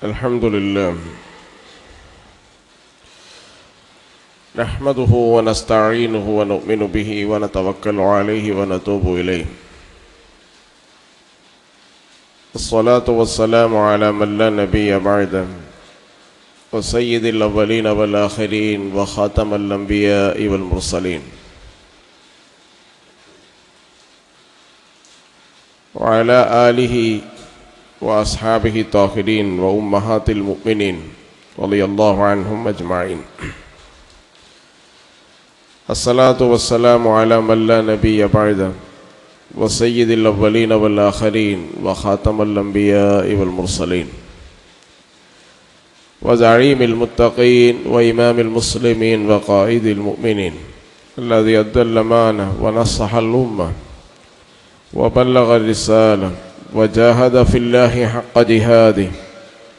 الحمد لله نحمده ونستعينه ونؤمن به ونتوكل عليه ونتوب إليه. الصلاة والسلام على من لا نبي بعده وسيد الأولين والآخرين وخاتم الأنبياء والمرسلين وعلى آله وأصحابه الطاهرين وأمهات المؤمنين رضي الله عنهم أجمعين. الصلاة والسلام على من لا نبي بعده وسيد الأولين والآخرين وخاتم الأنبياء والمرسلين وزعيم المتقين وإمام المسلمين وقائد المؤمنين الذي أدى الأمانة ونصح الأمة وبلغ الرسالة وجاهد في الله حق جهاده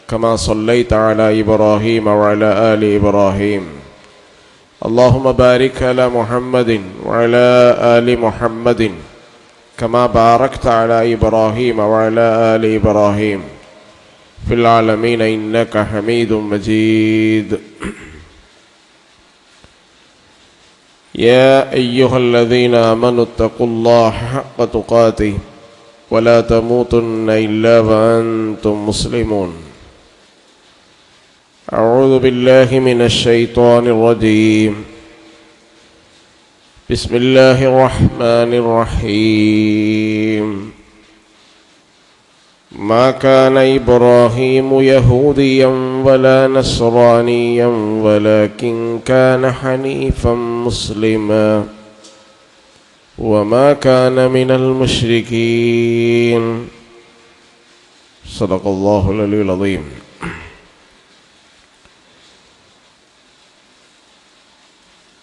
كما صليت على إبراهيم وعلى آل إبراهيم. اللهم بارك على محمد وعلى آل محمد كما باركت على إبراهيم وعلى آل إبراهيم في العالمين إنك حميد مجيد. يا أيها الذين آمنوا اتقوا الله حق تقاته ولا تموتن إلا وأنتم مسلمون. أعوذ بالله من الشيطان الرجيم. بسم الله الرحمن الرحيم. ما كان إبراهيم يهوديا ولا نصرانيا ولكن كان حنيفا مسلما وما كان من المشركين. صدق الله العلي العظيم.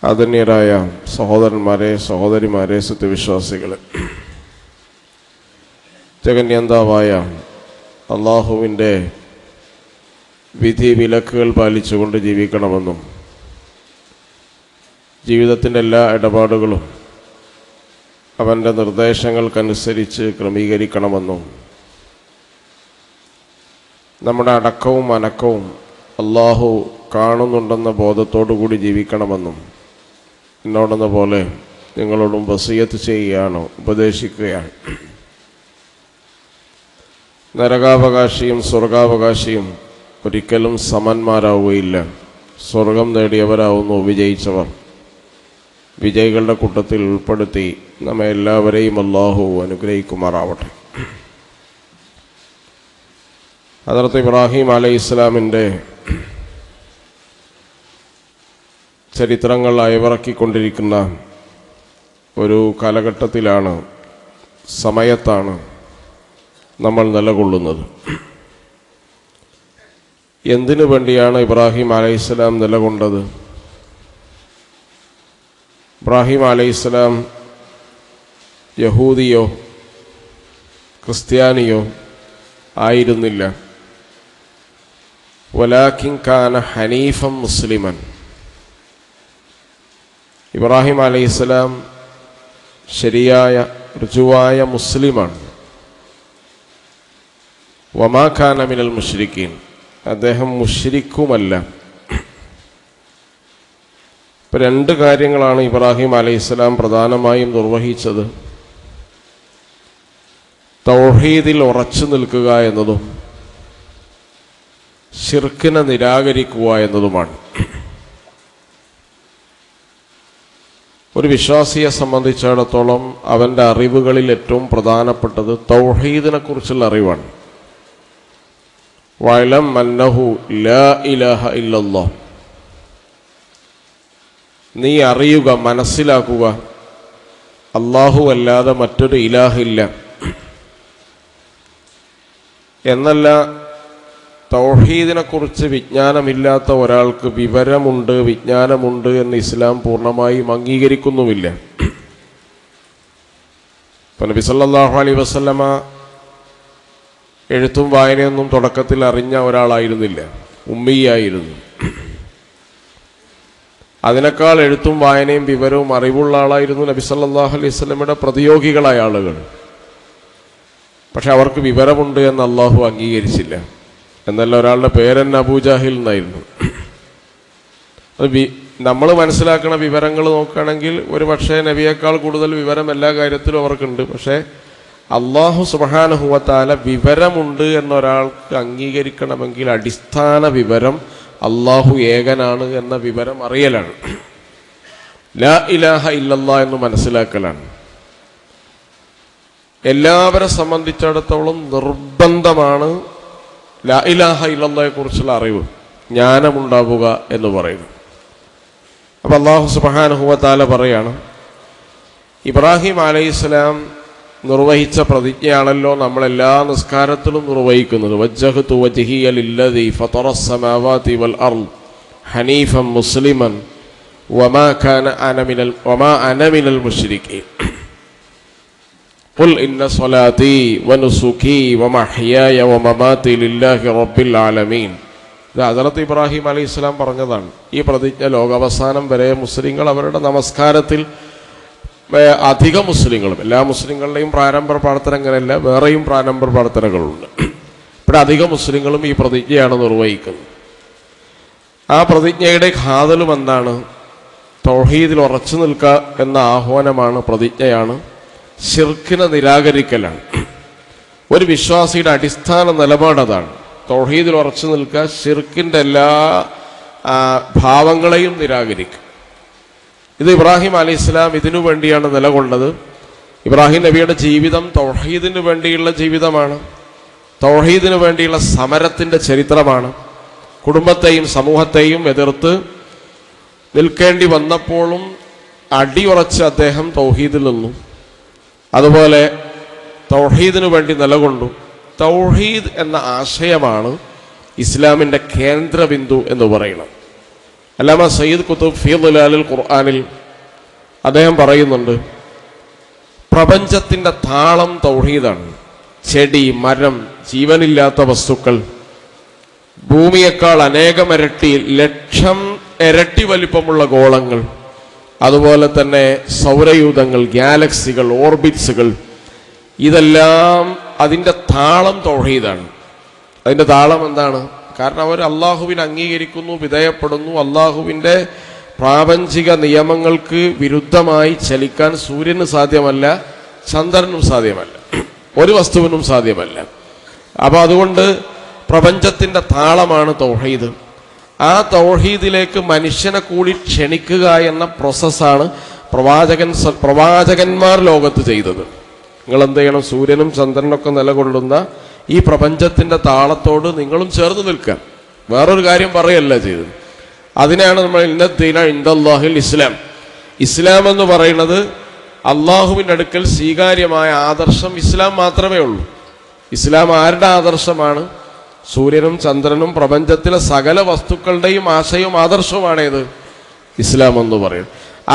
ആദരണീയരായ സഹോദരന്മാരെ, സഹോദരിമാരെ, സത്യവിശ്വാസികളെ, ജഗന്യന്താവായ അള്ളാഹുവിൻ്റെ വിധി വിലക്കുകൾ പാലിച്ചുകൊണ്ട് ജീവിക്കണമെന്നും ജീവിതത്തിൻ്റെ എല്ലാ ഇടപാടുകളും അവൻ്റെ നിർദ്ദേശങ്ങൾക്കനുസരിച്ച് ക്രമീകരിക്കണമെന്നും നമ്മുടെ അടക്കവും അനക്കവും അള്ളാഹു കാണുന്നുണ്ടെന്ന ബോധത്തോടു കൂടി ജീവിക്കണമെന്നും എന്നോടെന്ന പോലെ നിങ്ങളോടും വസിയത്ത് ചെയ്യുകയാണ്, ഉപദേശിക്കുകയാണ്. നരകാവകാശിയും സ്വർഗാവകാശിയും ഒരിക്കലും സമന്മാരാവുകയില്ല. സ്വർഗം നേടിയവരാവുന്നു വിജയിച്ചവർ. വിജയികളുടെ കൂട്ടത്തിൽ ഉൾപ്പെടുത്തി നമ്മെ എല്ലാവരെയും അല്ലാഹു അനുഗ്രഹിക്കുമാറാവട്ടെ. ഹദ്റത്ത് ഇബ്രാഹിം അലൈഹിസ്സലാമിൻ്റെ ചരിത്രങ്ങൾ അയവിറക്കിക്കൊണ്ടിരിക്കുന്ന ഒരു കാലഘട്ടത്തിലാണ്, സമയത്താണ് നമ്മൾ നിലകൊള്ളുന്നത്. എന്തിനു വേണ്ടിയാണ് ഇബ്രാഹിം അലൈഹിസ്സലാം നിലകൊണ്ടത്? ഇബ്രാഹിം അലൈഹിസ്സലാം യഹൂദിയോ ക്രിസ്ത്യാനിയോ ആയിരുന്നില്ല. വലാകിൻ കാന ഹനീഫൻ മുസ്ലിമൻ. ഇബ്രാഹിം അലൈഹിസ്സലാം ശരിയായ ഋജുവായ മുസ്ലിമാണ്. വമാ കാന മിനൽ മുശ്രിക്കീൻ. അദ്ദേഹം മുശ്രിക്കുമല്ല. ഇപ്പം രണ്ട് കാര്യങ്ങളാണ് ഇബ്രാഹിം അലൈഹിസ്സലാം പ്രധാനമായും നിർവഹിച്ചത്. തൗഹീദിൽ ഉറച്ചു നിൽക്കുക എന്നതും ശിർക്കിനെ നിരാകരിക്കുക എന്നതുമാണ്. ഒരു വിശ്വാസിയെ സംബന്ധിച്ചിടത്തോളം അവൻ്റെ അറിവുകളിൽ ഏറ്റവും പ്രധാനപ്പെട്ടത് തൗഹീദിനെ കുറിച്ചുള്ള അറിവാണ്. വഅലം അന്നഹു ലാ ഇലാഹ ഇല്ലല്ലാഹ്. നീ അറിയുക, മനസ്സിലാക്കുക, അല്ലാഹു അല്ലാതെ മറ്റൊരു ഇലാഹില്ല എന്നല്ല. തൗഹീദിനെക്കുറിച്ച് വിജ്ഞാനമില്ലാത്ത ഒരാൾക്ക് വിവരമുണ്ട്, വിജ്ഞാനമുണ്ട് എന്ന് ഇസ്ലാം പൂർണ്ണമായും അംഗീകരിക്കുന്നുമില്ല. ഇപ്പം നബി സല്ലല്ലാഹു അലൈഹി വസല്ലമ എഴുത്തും വായനയൊന്നും തുടക്കത്തിൽ അറിഞ്ഞ ഒരാളായിരുന്നില്ല, ഉമ്മിയായിരുന്നു. അതിനേക്കാൾ എഴുത്തും വായനയും വിവരവും അറിവുള്ള ആളായിരുന്നു നബി സല്ലല്ലാഹു അലൈഹി വസല്ലമയുടെ പ്രതിയോഗികളായ ആളുകൾ. പക്ഷെ അവർക്ക് വിവരമുണ്ട് എന്ന് അള്ളാഹു അംഗീകരിച്ചില്ല. എന്നല്ല ഒരാളുടെ പേരെന്നെ അബൂജാഹിൽ എന്നായിരുന്നു. അത് നമ്മൾ മനസ്സിലാക്കുന്ന വിവരങ്ങൾ നോക്കുകയാണെങ്കിൽ ഒരു പക്ഷേ നബിയേക്കാൾ കൂടുതൽ വിവരം എല്ലാ കാര്യത്തിലും അവർക്കുണ്ട്. പക്ഷേ അള്ളാഹു സുബ്ഹാനഹു വ തആല വിവരമുണ്ട് എന്നൊരാൾക്ക് അംഗീകരിക്കണമെങ്കിൽ അടിസ്ഥാന വിവരം അള്ളാഹു ഏകനാണ് എന്ന വിവരം അറിയലാണ്. ലാ ഇലാഹ ഇല്ലല്ലാഹ് എന്ന് മനസ്സിലാക്കലാണ്. എല്ലാവരെ സംബന്ധിച്ചിടത്തോളം നിർബന്ധമാണ് ലാ ഇലാഹ ഇല്ലല്ലാഹയെ കുറിച്ചുള്ള അറിവ്, ജ്ഞാനമുണ്ടാവുക എന്ന് പറയുന്നു. അപ്പം അല്ലാഹു സുബ്ഹാനഹു വ തആല പറയാണ്, ഇബ്രാഹിം അലൈഹിസ്സലാം നിർവഹിച്ച പ്രതിജ്ഞയാണല്ലോ നമ്മളെല്ലാ നിസ്കാരത്തിലും നിർവഹിക്കുന്നത്. വജ്ജഹ്തു വജ്ഹിയ ലില്ലദീ ഫതറസ് സമാവാതി വൽ അർള് ഹനീഫൻ മുസ്ലിമൻ വമാ അന മിനൽ മുശ്രിക്കീൻ ഖുൽ ഇന്ന സ്വലാത്തി വനുസുകി വമഹ്യായ വമമാതി ലില്ലാഹി റബ്ബിൽ ആലമീൻ. ഇത് ഹദ്റത്ത് ഇബ്രാഹിം അലൈഹിസ്സലാം പറഞ്ഞതാണ്. ഈ പ്രതിജ്ഞ ലോകാവസാനം വരെ മുസ്ലിങ്ങൾ അവരുടെ നമസ്കാരത്തിൽ, അധിക മുസ്ലിങ്ങളും, എല്ലാ മുസ്ലിങ്ങളുടെയും പ്രാരംഭ പ്രാർത്ഥന അങ്ങനെയല്ല, വേറെയും പ്രാരംഭ പ്രാർത്ഥനകളുണ്ട്. ഇവിടെ അധിക മുസ്ലിങ്ങളും ഈ പ്രതിജ്ഞയാണ് നിർവഹിക്കുന്നത്. ആ പ്രതിജ്ഞയുടെ ഖാതലും എന്താണ്? തൗഹീദിൽ ഉറച്ചു നിൽക്കുക എന്ന ആഹ്വാനമാണ്, പ്രതിജ്ഞയാണ്. ശിർക്കിനെ നിരാകരിക്കലാണ്. ഒരു വിശ്വാസിയുടെ അടിസ്ഥാന നിലപാട് അതാണ്. തൗഹീദിൽ ഉറച്ചു നിൽക്കുക, ശിർക്കിൻ്റെ എല്ലാ ഭാവങ്ങളെയും നിരാകരിക്കുക. ഇത് ഇബ്രാഹിം അലൈഹിസ്സലാം ഇതിനു വേണ്ടിയാണ് നിലകൊണ്ടത്. ഇബ്രാഹിം നബിയുടെ ജീവിതം തൗഹീദിന് വേണ്ടിയുള്ള ജീവിതമാണ്. തൗഹീദിന് വേണ്ടിയുള്ള സമരത്തിൻ്റെ ചരിത്രമാണ്. കുടുംബത്തെയും സമൂഹത്തെയും എതിർത്ത് നിൽക്കേണ്ടി വന്നപ്പോഴും അടിയുറച്ച് അദ്ദേഹം തൗഹീദിൽ നിന്നു. അതുപോലെ തൗഹീദിനു വേണ്ടി നിലകൊണ്ടു. തൗഹീദ് എന്ന ആശയമാണ് ഇസ്ലാമിൻ്റെ കേന്ദ്രബിന്ദു എന്ന് പറയുന്നത്. അല്ലാമ സയ്യിദ് ഖുതുബ് ഫീ ളിലാലിൽ ഖുർആനിൽ അദ്ദേഹം പറയുന്നുണ്ട്, പ്രപഞ്ചത്തിൻ്റെ താളം തൗഹീദാണ്. ചെടി, മരം, ജീവനില്ലാത്ത വസ്തുക്കൾ, ഭൂമിയേക്കാൾ അനേകമിരട്ടി, ലക്ഷം ഇരട്ടി വലിപ്പമുള്ള ഗോളങ്ങൾ, അതുപോലെ തന്നെ സൗരയൂഥങ്ങൾ, ഗാലക്സികൾ, ഓർബിറ്റ്സുകൾ, ഇതെല്ലാം അതിൻ്റെ താളം തൗഹീദാണ്. അതിൻ്റെ താളം എന്താണ്? കാരണം അവർ അള്ളാഹുവിനെ അംഗീകരിക്കുന്നു, വിധേയപ്പെടുന്നു. അള്ളാഹുവിൻ്റെ പ്രാപഞ്ചിക നിയമങ്ങൾക്ക് വിരുദ്ധമായി ചലിക്കാൻ സൂര്യന് സാധ്യമല്ല, ചന്ദ്രനും സാധ്യമല്ല, ഒരു വസ്തുവിനും സാധ്യമല്ല. അപ്പോൾ അതുകൊണ്ട് പ്രപഞ്ചത്തിൻ്റെ താളമാണ് തൗഹീദ്. ആ തൗഹീദിലേക്ക് മനുഷ്യനെ കൂടി ക്ഷണിക്കുക എന്ന പ്രോസസ്സാണ് പ്രവാചകന്മാർ ലോകത്ത് ചെയ്തത്. നിങ്ങൾ എന്ത് ചെയ്യണം? സൂര്യനും ചന്ദ്രനൊക്കെ നിലകൊള്ളുന്ന ഈ പ്രപഞ്ചത്തിൻ്റെ താളത്തോട് നിങ്ങളും ചേർന്ന് നിൽക്കാം. വേറൊരു കാര്യം പറയല്ല ചെയ്തത്. അതിനാണ് നമ്മൾ ഇന്നദ്ദീന ഇൻദല്ലാഹിൽ ഇസ്ലാം. ഇസ്ലാം എന്ന് പറയുന്നത് അള്ളാഹുവിൻ്റെ അടുക്കൽ സ്വീകാര്യമായ ആദർശം ഇസ്ലാം മാത്രമേ ഉള്ളൂ. ഇസ്ലാം ആരുടെ ആദർശമാണ്? സൂര്യനും ചന്ദ്രനും പ്രപഞ്ചത്തിലെ സകല വസ്തുക്കളുടെയും ആശയവും ആദർശവുമാണേത്? ഇസ്ലാം എന്ന് പറയും.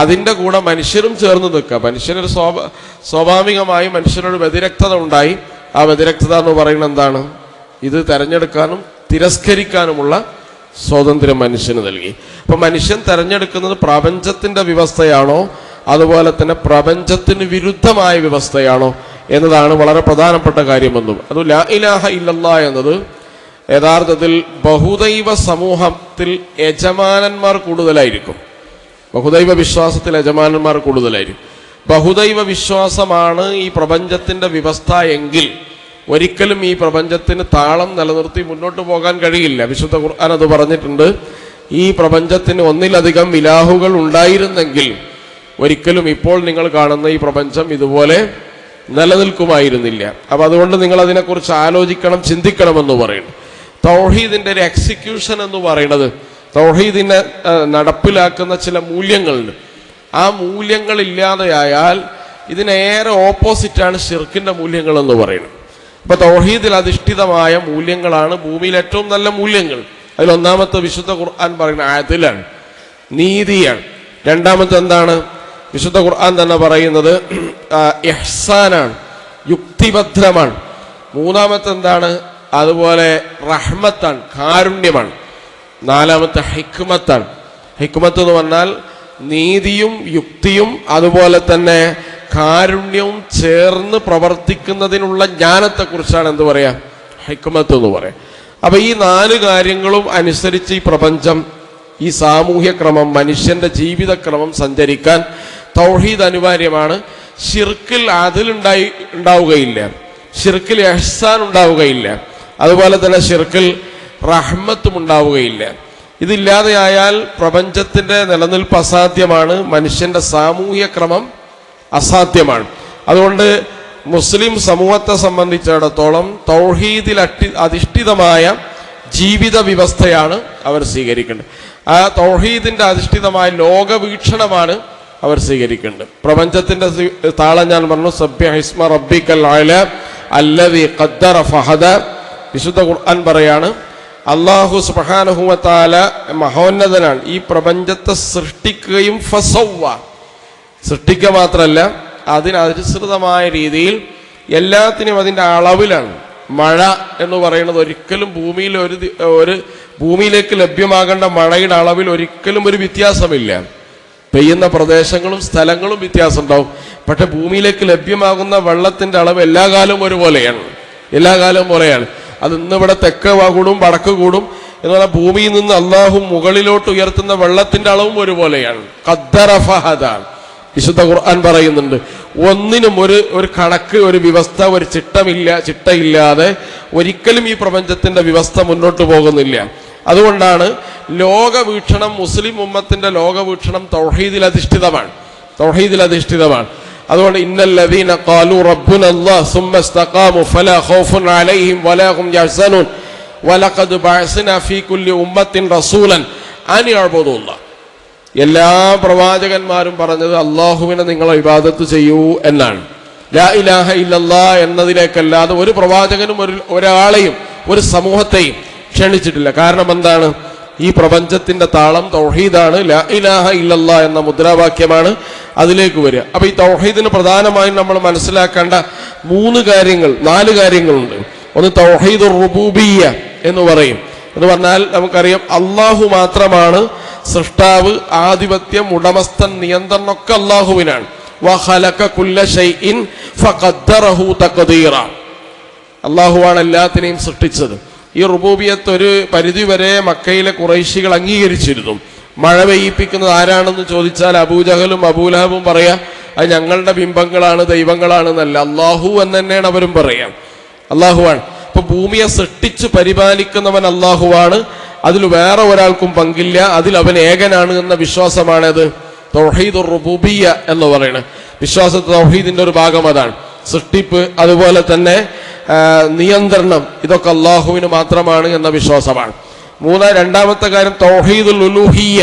അതിൻ്റെ കൂടെ മനുഷ്യരും ചേർന്ന് നിൽക്കുക. മനുഷ്യനൊരു സ്വാഭാവികമായി മനുഷ്യനൊരു വ്യതിരക്തത ഉണ്ടായി. ആ വ്യതിരക്തത എന്ന് പറയുന്നത് എന്താണ്? ഇത് തിരഞ്ഞെടുക്കാനും തിരസ്കരിക്കാനുമുള്ള സ്വാതന്ത്ര്യം മനുഷ്യന് നൽകി. അപ്പം മനുഷ്യൻ തിരഞ്ഞെടുക്കുന്നത് പ്രപഞ്ചത്തിൻ്റെ വ്യവസ്ഥയാണോ, അതുപോലെ തന്നെ പ്രപഞ്ചത്തിന് വിരുദ്ധമായ വ്യവസ്ഥയാണോ എന്നതാണ് വളരെ പ്രധാനപ്പെട്ട കാര്യമെന്നും. അത് ലാ ഇലാഹ ഇല്ലല്ലാഹ് എന്നത് യഥാർത്ഥത്തിൽ ബഹുദൈവ സമൂഹത്തിൽ യജമാനന്മാർ കൂടുതലായിരിക്കും. ബഹുദൈവ വിശ്വാസത്തിൽ യജമാനന്മാർ കൂടുതലായിരിക്കും. ബഹുദൈവ വിശ്വാസമാണ് ഈ പ്രപഞ്ചത്തിൻ്റെ വ്യവസ്ഥ എങ്കിൽ ഒരിക്കലും ഈ പ്രപഞ്ചത്തിന് താളം നിലനിർത്തി മുന്നോട്ട് പോകാൻ കഴിയില്ല. വിശുദ്ധ ഖുർആൻ അത് പറഞ്ഞിട്ടുണ്ട്. ഈ പ്രപഞ്ചത്തിന് ഒന്നിലധികം ഇലാഹുകൾ ഉണ്ടായിരുന്നെങ്കിൽ ഒരിക്കലും ഇപ്പോൾ നിങ്ങൾ കാണുന്ന ഈ പ്രപഞ്ചം ഇതുപോലെ നിലനിൽക്കുമായിരുന്നില്ല. അപ്പം അതുകൊണ്ട് നിങ്ങൾ അതിനെക്കുറിച്ച് ആലോചിക്കണം, ചിന്തിക്കണമെന്ന് പറയുന്നു. തൗഹീദിൻ്റെ ഒരു എക്സിക്യൂഷൻ എന്ന് പറയുന്നത്, തൗഹീദിനെ നടപ്പിലാക്കുന്ന ചില മൂല്യങ്ങളുണ്ട്. ആ മൂല്യങ്ങളില്ലാതെയായാൽ ഇതിനേറെ ഓപ്പോസിറ്റാണ് ശിർക്കിൻ്റെ മൂല്യങ്ങൾ എന്ന് പറയുന്നത്. അപ്പോൾ തൗഹീദിൽ അധിഷ്ഠിതമായ മൂല്യങ്ങളാണ് ഭൂമിയിൽ ഏറ്റവും നല്ല മൂല്യങ്ങൾ. അതിലൊന്നാമത്തെ വിശുദ്ധ ഖുർആൻ പറയുന്ന ആദിലാണ്, നീതിയാണ്. രണ്ടാമത്തെ എന്താണ്? വിശുദ്ധ ഖുർആൻ തന്നെ പറയുന്നത് ഇഹ്സാനാണ്, യുക്തിഭദ്രമാണ്. മൂന്നാമത്തെ എന്താണ്? അതുപോലെ റഹ്മത്താണ്, കാരുണ്യമാണ്. നാലാമത്തെ ഹിക്മത്താണ്. ഹിക്മത്ത് എന്ന് പറഞ്ഞാൽ നീതിയും യുക്തിയും അതുപോലെ തന്നെ കാരുണ്യവും ചേർന്ന് പ്രവർത്തിക്കുന്നതിനുള്ള ജ്ഞാനത്തെക്കുറിച്ചാണ് എന്ത് പറയാ? ഹിക്മത്ത് എന്ന് പറയും. അപ്പൊ ഈ 4 കാര്യങ്ങളും അനുസരിച്ച് ഈ പ്രപഞ്ചം, ഈ സാമൂഹ്യ ക്രമം, മനുഷ്യന്റെ ജീവിതക്രമം സഞ്ചരിക്കാൻ തൗഹീദ് അനിവാര്യമാണ്. ശിർക്കിൽ അതിൽ ഉണ്ടാവുകയില്ല, ശിർക്കിൽ ഇഹ്സാൻ ഉണ്ടാവുകയില്ല, അതുപോലെ തന്നെ ശിർക്കിൽ റഹ്മത്തും ഉണ്ടാവുകയില്ല. ഇതില്ലാതെയായാൽ പ്രപഞ്ചത്തിന്റെ നിലനിൽപ്പ് അസാധ്യമാണ്, മനുഷ്യന്റെ സാമൂഹ്യ ക്രമം അസാധ്യമാണ്. അതുകൊണ്ട് മുസ്ലിം സമൂഹത്തെ സംബന്ധിച്ചിടത്തോളം തൗഹീദിൽ അധിഷ്ഠിതമായ ജീവിത വ്യവസ്ഥയാണ് അവർ സ്വീകരിക്കേണ്ടത്. ആ തൗഹീദിന്റെ അധിഷ്ഠിതമായ ലോകവീക്ഷണമാണ് അവർ സ്വീകരിക്കേണ്ടത്. പ്രപഞ്ചത്തിന്റെ താളം ഞാൻ പറഞ്ഞു, സബ്ബിഹ് ഇസ്മ റബ്ബിക്കൽ അഅല അല്ലദീ ഖദ്ദറ ഫഹദ. വിശുദ്ധ ഖുർആൻ പറയാണ്, അല്ലാഹു സുബ്ഹാനഹു വ തആല മഹോന്നതനാണ്, ഈ പ്രപഞ്ചത്തെ സൃഷ്ടിക്കുകയും ഫസവ്വ, സൃഷ്ടിക്കുക മാത്രമല്ല അതിനനുസൃതമായ രീതിയിൽ എല്ലാത്തിനും അതിൻ്റെ അളവിലാണ്. മഴ എന്ന് പറയുന്നത് ഒരിക്കലും ഭൂമിയിൽ ഒരു ഭൂമിയിലേക്ക് ലഭ്യമാകേണ്ട മഴയുടെ അളവിൽ ഒരിക്കലും ഒരു വ്യത്യാസമില്ല. പെയ്യുന്ന പ്രദേശങ്ങളും സ്ഥലങ്ങളും വ്യത്യാസം ഉണ്ടാവും, പക്ഷെ ഭൂമിയിലേക്ക് ലഭ്യമാകുന്ന വെള്ളത്തിന്റെ അളവ് എല്ലാ കാലവും ഒരുപോലെയാണ്, എല്ലാ കാലവും പോലെയാണ്. അത് ഇന്നിവിടെ തെക്ക് കൂടും വടക്ക് കൂടും എന്ന് പറഞ്ഞാൽ ഭൂമിയിൽ നിന്ന് അള്ളാഹു മുകളിലോട്ട് ഉയർത്തുന്ന വെള്ളത്തിന്റെ അളവും ഒരുപോലെയാണ്. ഖദ്ദറ ഫഹദ വിശുദ്ധ ഖുർആൻ പറയുന്നുണ്ട്. ഒന്നിനും ഒരു കണക്ക്, ഒരു വ്യവസ്ഥ, ഒരു ചിട്ടയില്ലാതെ ഒരിക്കലും ഈ പ്രപഞ്ചത്തിന്റെ വ്യവസ്ഥ മുന്നോട്ട് പോകുന്നില്ല. അതുകൊണ്ടാണ് ലോകവീക്ഷണം, മുസ്ലിം ഉമ്മത്തിന്റെ ലോകവീക്ഷണം തൗഹീദിൽ അധിഷ്ഠിതമാണ്, തൗഹീദിൽ അധിഷ്ഠിതമാണ്. അതുകൊണ്ട് ഇന്നല്ലദീന ഖാലൂ റബ്ബുനല്ലാഹ് സുമ്മ ഇസ്തഖാമു ഫലാ ഖൗഫുൻ അലൈഹിം വലാ ഹും യഹ്സനൂൻ വലഖദ് ബഅസ്നാ ഫീ കുല്ലി ഉമ്മത്തിൻ റസൂലൻ അൻ യഅ്ബുദുല്ലാഹ്. എല്ലാ പ്രവാചകന്മാരും പറഞ്ഞത് അള്ളാഹുവിനെ നിങ്ങൾ ഇബാദത്ത് ചെയ്യൂ എന്നാണ്. ലാ ഇലാഹ ഇല്ലല്ലാഹ് എന്നതിലേക്കല്ലാതെ ഒരു പ്രവാചകനും ഒരാളെയും ഒരു സമൂഹത്തെയും ക്ഷണിച്ചിട്ടില്ല. കാരണം എന്താണ്? ഈ പ്രപഞ്ചത്തിന്റെ താളം തൗഹീദാണ്. ലാ ഇലാഹ ഇല്ലല്ലാഹ് എന്ന മുദ്രാവാക്യമാണ് അതിലേക്ക് വരിക. അപ്പൊ ഈ തൗഹീദിന് പ്രധാനമായും നമ്മൾ മനസ്സിലാക്കേണ്ട 4 കാര്യങ്ങളുണ്ട്. ഒന്ന് തൗഹീദുർ റുബൂബിയ്യ എന്ന് പറയും. എന്ന് പറഞ്ഞാൽ നമുക്കറിയാം അള്ളാഹു മാത്രമാണ് സൃഷ്ടാവ്, ആധിപത്യം, ഉടമസ്ഥൻ, നിയന്ത്രണമൊക്കെ അള്ളാഹുവിനാണ്. വഖലഖ കുല്ല ശൈഇൻ ഫഖദ്ദറഹു തഖ്ദീറ. അള്ളാഹുവാണ് എല്ലാത്തിനെയും സൃഷ്ടിച്ചത്. ഈ റുബൂബിയത്ത് ഒരു പരിധിവരെ മക്കയിലെ ഖുറൈശികൾ അംഗീകരിച്ചിരുന്നു. മഴ പെയ്യിപ്പിക്കുന്നത് ആരാണെന്ന് ചോദിച്ചാൽ അബൂജഹലും അബൂലഹബും പറയാ അത് ഞങ്ങളുടെ ബിംബങ്ങളാണ്, ദൈവങ്ങളാണ് എന്നല്ല, അള്ളാഹു എന്ന് തന്നെയാണ് അവരും പറയാം. അള്ളാഹുവാണ്. ഇപ്പൊ ഭൂമിയെ സൃഷ്ടിച്ച് പരിപാലിക്കുന്നവൻ അള്ളാഹുവാണ്, അതിൽ വേറെ ഒരാൾക്കും പങ്കില്ല, അതിൽ അവൻ ഏകനാണ് എന്ന വിശ്വാസമാണത് തൗഹീദുർ റുബൂബിയ്യ എന്ന് പറയുന്നത്. വിശ്വാസ തൗഹീദിന്റെ ഒരു ഭാഗം അതാണ്. സൃഷ്ടിപ്പ്, അതുപോലെ തന്നെ നിയന്ത്രണം, ഇതൊക്കെ അള്ളാഹുവിന് മാത്രമാണ് എന്ന വിശ്വാസമാണ്. രണ്ടാമത്തെ കാര്യം തൗഹീദുൽ ഉലൂഹിയ്യ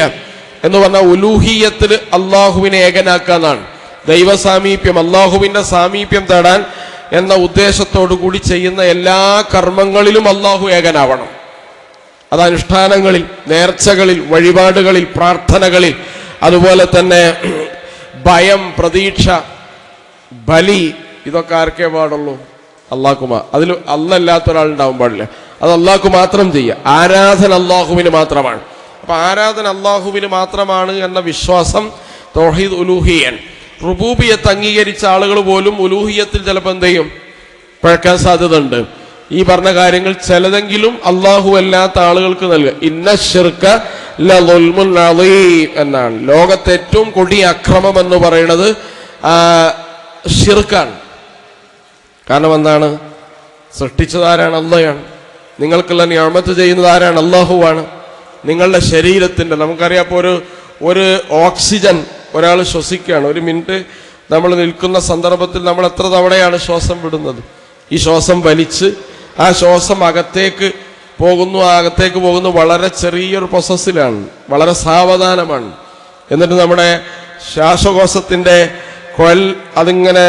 എന്ന് പറഞ്ഞാൽ ഉലൂഹിയ്യത്തിൽ അള്ളാഹുവിനെ ഏകനാക്കാന്നാണ്. ദൈവസാമീപ്യം, അള്ളാഹുവിന്റെ സാമീപ്യം തേടാൻ എന്ന ഉദ്ദേശത്തോടു കൂടി ചെയ്യുന്ന എല്ലാ കർമ്മങ്ങളിലും അള്ളാഹു ഏകനാവണം. അത് അനുഷ്ഠാനങ്ങളിൽ, നേർച്ചകളിൽ, വഴിപാടുകളിൽ, പ്രാർത്ഥനകളിൽ, അതുപോലെ തന്നെ ഭയം, പ്രതീക്ഷ, ബലി, ഇതൊക്കെ ആർക്കേ പാടുള്ളൂ? അള്ളാഹുമാ. അതിൽ അല്ലാത്ത ഒരാളുണ്ടാവാൻ പാടില്ല. അത് അള്ളാഹു മാത്രം ചെയ്യുക. ആരാധന അള്ളാഹുവിന് മാത്രമാണ്. അപ്പൊ ആരാധന അള്ളാഹുവിന് മാത്രമാണ് എന്ന വിശ്വാസം തൗഹീദ് ഉലൂഹിയൻ. റുബൂബിയത്ത് അംഗീകരിച്ച ആളുകൾ പോലും ഉലൂഹിയത്തിൽ ചിലപ്പോൾ എന്ത് ചെയ്യും? പഴക്കാൻ സാധ്യതയുണ്ട്. ഈ പറഞ്ഞ കാര്യങ്ങൾ ചിലതെങ്കിലും അള്ളാഹു അല്ലാത്ത ആളുകൾക്ക് നൽകുക. ഇന്ന ശിർക ലളുൽമുൻ അളീം എന്നാണ്. ലോകത്തെ ഏറ്റവും കൊടിയ അക്രമം എന്ന് പറയുന്നത് ഷിർക്കാണ്. കാരണം എന്താണ്? സൃഷ്ടിച്ചത് ആരാണ്? അള്ളയാണ്. നിങ്ങൾക്കുള്ള നിഅമത്ത് ചെയ്യുന്നത് ആരാണ്? അള്ളാഹുവാണ്. നിങ്ങളുടെ ശരീരത്തിന്റെ, നമുക്കറിയാം, ഇപ്പോൾ ഒരു ഓക്സിജൻ ഒരാൾ ശ്വസിക്കുകയാണ്. ഒരു മിനിറ്റ് നമ്മൾ നിൽക്കുന്ന സന്ദർഭത്തിൽ നമ്മൾ എത്ര തവണയാണ് ശ്വാസം വിടുന്നത്? ഈ ശ്വാസം വലിച്ച് ആ ശ്വാസം അകത്തേക്ക് പോകുന്നു. ആ അകത്തേക്ക് പോകുന്നു വളരെ ചെറിയൊരു പ്രോസസ്സിലാണ്, വളരെ സാവധാനമാണ്. എന്നിട്ട് നമ്മുടെ ശ്വാസകോശത്തിന്റെ കുഴൽ അതിങ്ങനെ